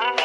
Together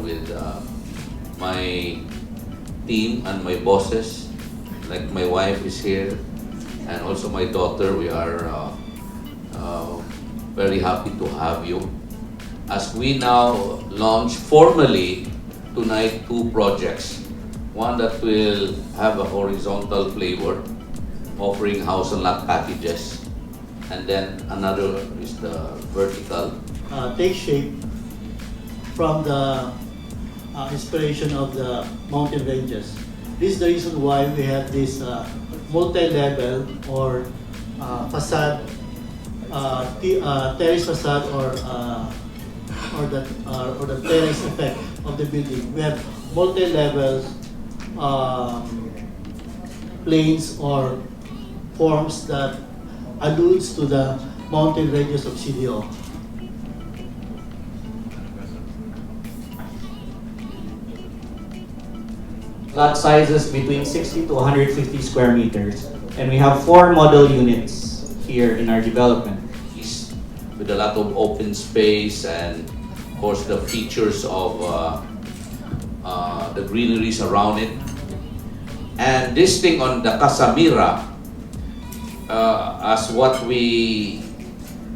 with my team and my bosses, like my wife is here, and also my daughter, we are very happy to have you. As we now launch formally tonight 2 projects. One that will have a horizontal flavor, offering house and lot packages. And then another is the vertical. Take shape from the inspiration of the mountain ranges. This is the reason why we have this multi-level or facade, terrace facade or the terrace effect of the building. We have multi-level planes or forms that alludes to the mountain ranges of CDO. Lot sizes between 60 to 150 square meters. And we have 4 model units here in our development. With a lot of open space and of course the features of the greeneries around it. And this thing on the Casa Mira, as what we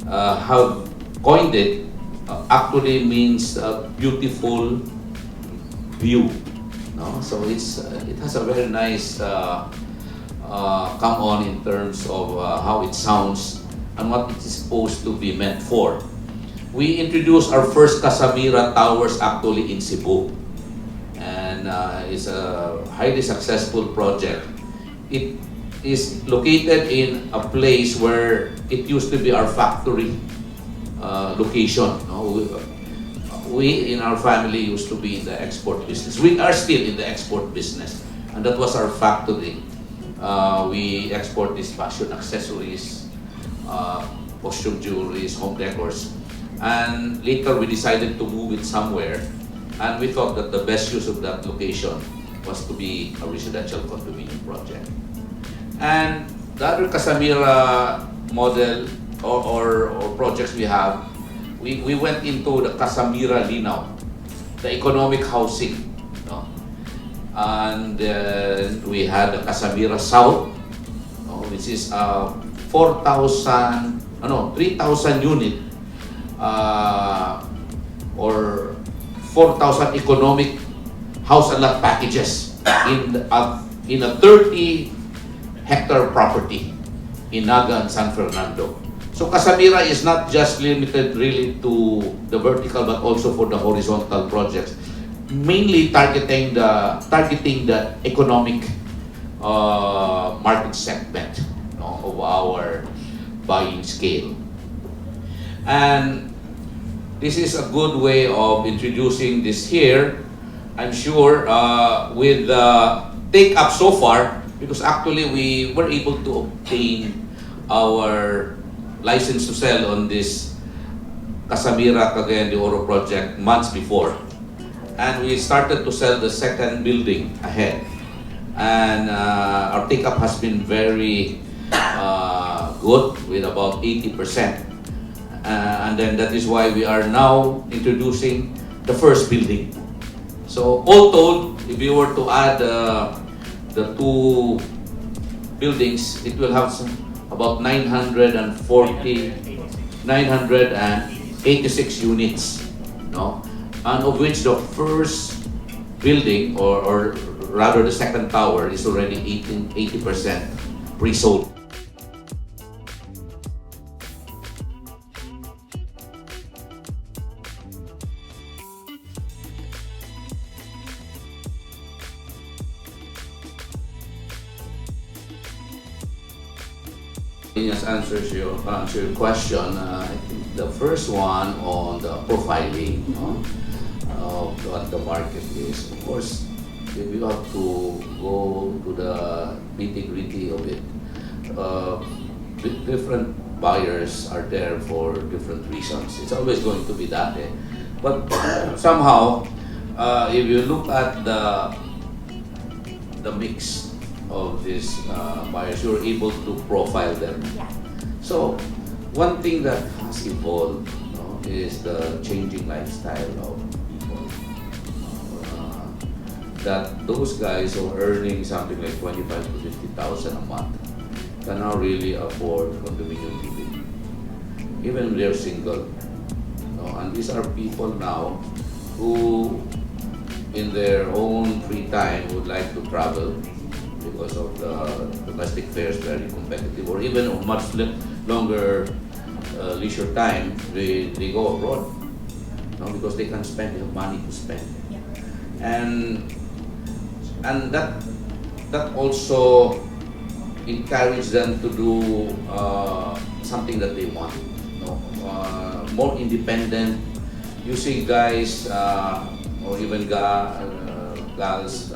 have coined it, actually means a beautiful view. No? So it has a very nice come on in terms of how it sounds and what it is supposed to be meant for. We introduced our first Casa Mira towers actually in Cebu, and it's a highly successful project. It is located in a place where it used to be our factory location. No? We in our family used to be in the export business. We are still in the export business, and that was our factory. We export these fashion accessories, costume jewelries, home decors, and later we decided to move it somewhere, and we thought that the best use of that location was to be a residential condominium project. And the other Casa Mira model or projects we have, we went into the Casa Mira Linaw, the economic housing. No? And we had the Casa Mira South, which is 3,000 unit or 4,000 economic house and lot packages in a 30-hectare property in Naga and San Fernando. So Casa Mira is not just limited really to the vertical but also for the horizontal projects, mainly targeting the economic market segment of our buying scale. And this is a good way of introducing this here. I'm sure with the take-up so far, because actually we were able to obtain our license to sell on this Casa Mira Cagayan de Oro project months before. And we started to sell the second building ahead. And our take-up has been very good, with about 80%. And then that is why we are now introducing the first building. So all told, if you were to add the 2 buildings, it will have about 986 units, no? And of which the first building, or rather the second tower, is already 80% pre-sold. Yes, answers your question. I think the first one on the profiling of what the market is. Of course, if you have to go to the nitty-gritty of it, different buyers are there for different reasons. It's always going to be that. Eh? But somehow, if you look at the mix of these buyers, you're able to profile them. Yeah. So, one thing that has evolved, no, is the changing lifestyle of people. That those guys who are earning something like 25 to 50,000 a month can now really afford condominium living, even if they're single. No? And these are people now who, in their own free time, would like to travel because of the domestic fares very competitive, or even on much longer leisure time, they go abroad, no? Because they can spend, they have money to spend. And that also encourage them to do something that they want, no? More independent. You see guys or even gals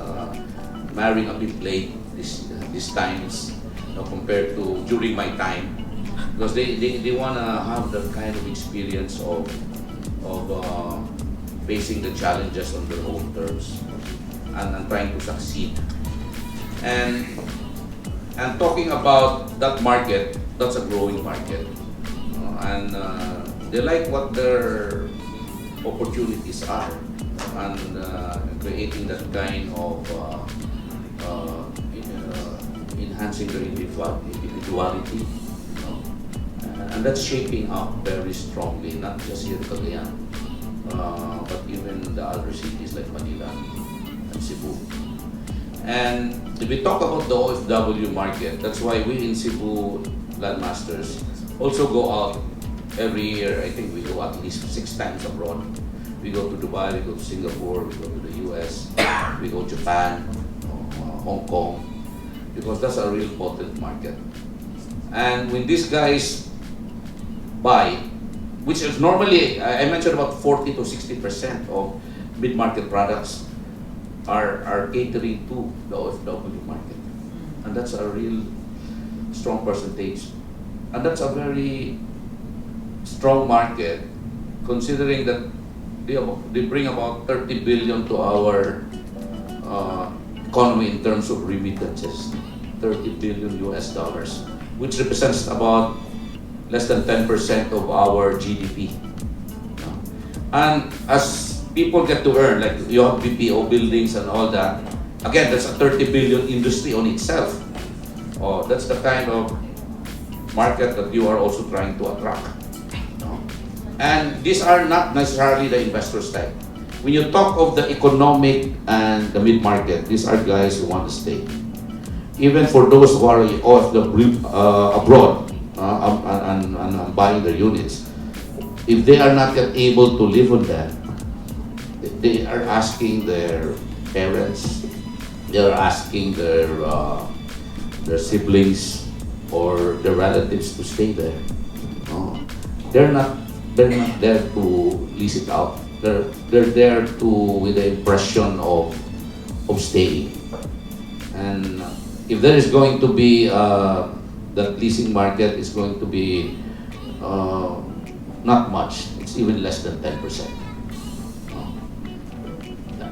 marrying a bit late these times, you know, compared to during my time, because they want to have that kind of experience of facing the challenges on their own terms and trying to succeed. And talking about that market, that's a growing market, and they like what their opportunities are, and creating that kind of enhancing their individuality, you know? And that's shaping up very strongly, not just here in Cagayan, but even the other cities like Manila and Cebu. And if we talk about the OFW market, that's why we in Cebu Landmasters also go out every year. I think we go at least 6 times abroad. We go to Dubai, we go to Singapore, we go to the US, we go to Japan, Hong Kong, because that's a real potent market. And when these guys buy, which is normally, I mentioned about 40 to 60% of mid-market products are catering to the OFW market. And that's a real strong percentage. And that's a very strong market, considering that they bring about 30 billion to our economy in terms of remittances. 30 billion US dollars, which represents about less than 10% of our GDP. And as people get to earn, like you have BPO buildings and all that, again, that's a 30 billion industry on itself. That's the kind of market that you are also trying to attract. And these are not necessarily the investors type. When you talk of the economic and the mid-market, these are guys who want to stay. Even for those who are abroad and buying their units, if they are not yet able to live on them, they are asking their parents, they are asking their siblings or their relatives to stay there. They're not there to lease it out. They're there to with the impression of staying. And if there is going to be that leasing market is going to be not much. It's even less than 10%.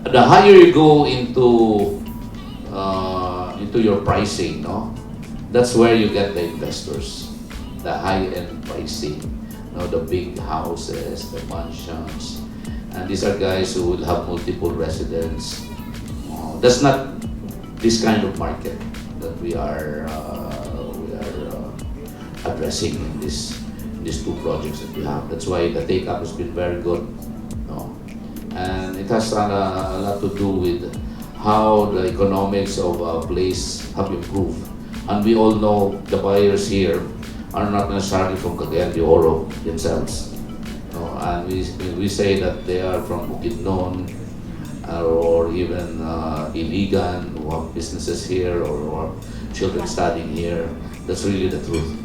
The higher you go into your pricing, no, that's where you get the investors. The high-end pricing, the big houses, the mansions, and these are guys who will have multiple residents. That's not this kind of market that we are addressing in these 2 projects that we have. That's why the take-up has been very good, and it has a lot to do with how the economics of a place have improved. And we all know the buyers here are not necessarily from Cagayan de Oro themselves. And we say that they are from Bukidnon or even Iligan, who have businesses here or who have children studying here. That's really the truth.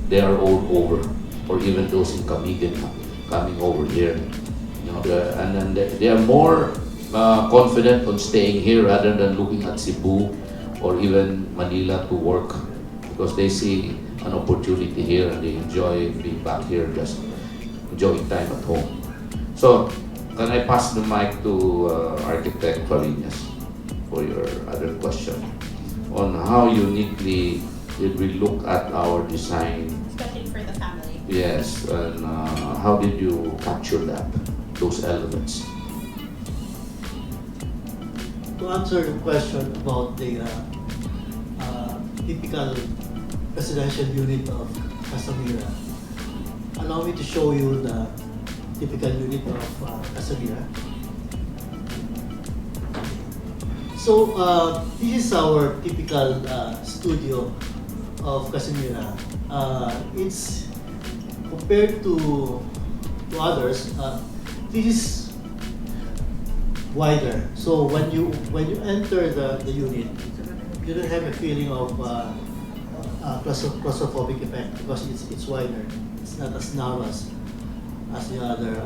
They are all over, or even those in Camigan coming over here. And then they are more confident on staying here rather than looking at Cebu or even Manila to work, because they see an opportunity here and they enjoy being back here, just enjoying time at home. So, can I pass the mic to Architect Farinas for your other question on how uniquely did we look at our design? Especially for the family. Yes, and how did you capture that, those elements? To answer the question about the typical residential unit of Casa Mira, allow me to show you the typical unit of Casa Mira. So this is our typical studio of Casa Mira. It's compared to others. This is wider. So when you enter the unit, you don't have a feeling of claustrophobic effect because it's wider. It's not as narrow as the other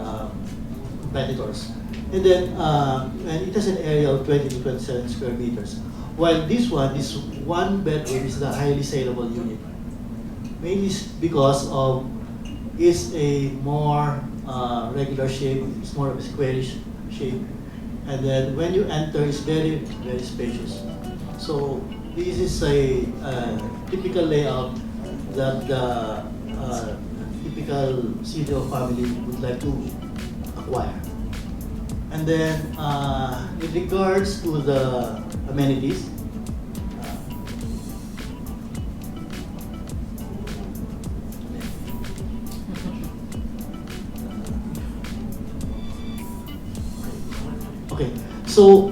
competitors. And then and it has an area of 20 to 27 square meters. While this one bedroom is the highly saleable unit, mainly because of it's a more regular shape. It's more of a squarish shape. And then when you enter, it's very, very spacious. So this is a typical layout that the typical studio family would like to acquire. And then in regards to the amenities, okay, so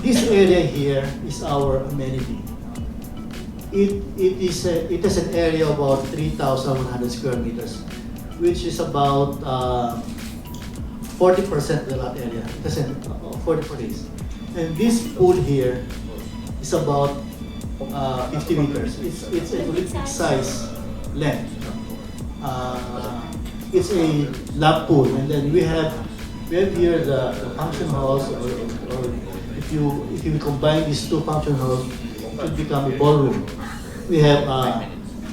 this area here is our amenity. It has an area of about 3,100 square meters, which is about 40% of the lot area. It has 40%. And this pool here is about 50 meters. It's an Olympic size length. It's a lap pool, and then we have here the function halls, or if you combine these two function halls, it will become a ballroom. We have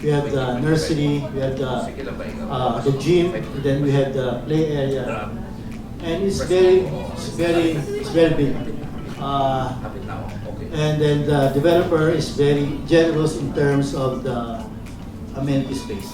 the nursery, we have the gym, and then we have the play area, and it's very big. And then the developer is very generous in terms of the amenity space.